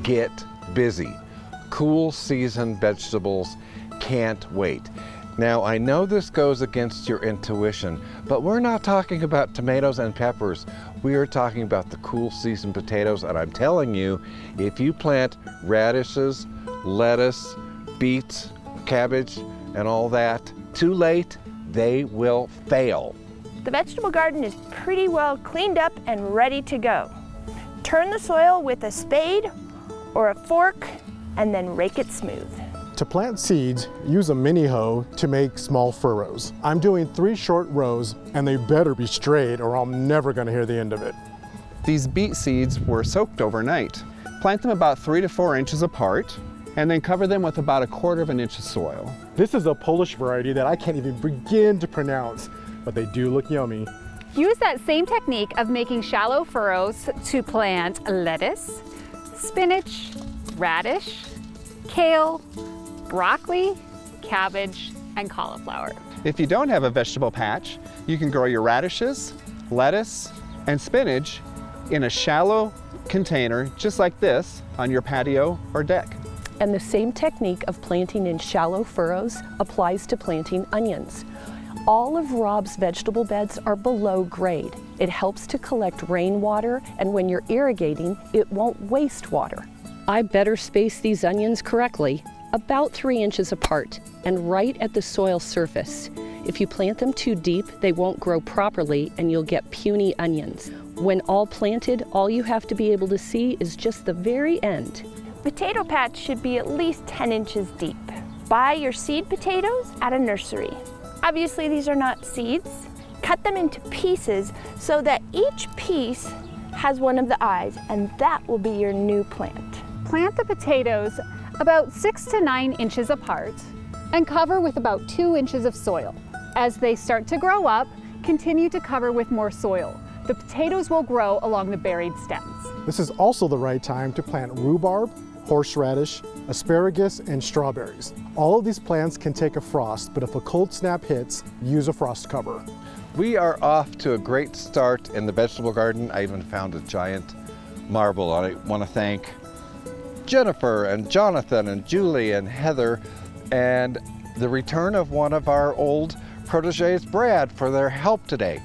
get busy. Cool season vegetables can't wait. Now, I know this goes against your intuition, but we're not talking about tomatoes and peppers. We are talking about the cool season potatoes, and I'm telling you, if you plant radishes, lettuce, beets, cabbage, and all that too late, they will fail. The vegetable garden is pretty well cleaned up and ready to go. Turn the soil with a spade or a fork and then rake it smooth. To plant seeds, use a mini hoe to make small furrows. I'm doing 3 short rows, and they better be straight or I'm never going to hear the end of it. These beet seeds were soaked overnight. Plant them about 3 to 4 inches apart, and then cover them with about 1/4 inch of soil. This is a Polish variety that I can't even begin to pronounce, but they do look yummy. Use that same technique of making shallow furrows to plant lettuce, spinach, radish, kale, broccoli, cabbage, and cauliflower. If you don't have a vegetable patch, you can grow your radishes, lettuce, and spinach in a shallow container just like this on your patio or deck. And the same technique of planting in shallow furrows applies to planting onions. All of Rob's vegetable beds are below grade. It helps to collect rainwater, and when you're irrigating, it won't waste water. I better space these onions correctly, about 3 inches apart, and right at the soil surface. If you plant them too deep, they won't grow properly and you'll get puny onions. When all planted, all you have to be able to see is just the very end. Potato patch should be at least 10 inches deep. Buy your seed potatoes at a nursery. Obviously, these are not seeds. Cut them into pieces so that each piece has one of the eyes, and that will be your new plant. Plant the potatoes about 6 to 9 inches apart and cover with about 2 inches of soil. As they start to grow up, continue to cover with more soil. The potatoes will grow along the buried stems. This is also the right time to plant rhubarb, horseradish, asparagus, and strawberries. All of these plants can take a frost, but if a cold snap hits, use a frost cover. We are off to a great start in the vegetable garden. I even found a giant marble. I want to thank Jennifer and Jonathan and Julie and Heather and the return of one of our old proteges, Brad, for their help today.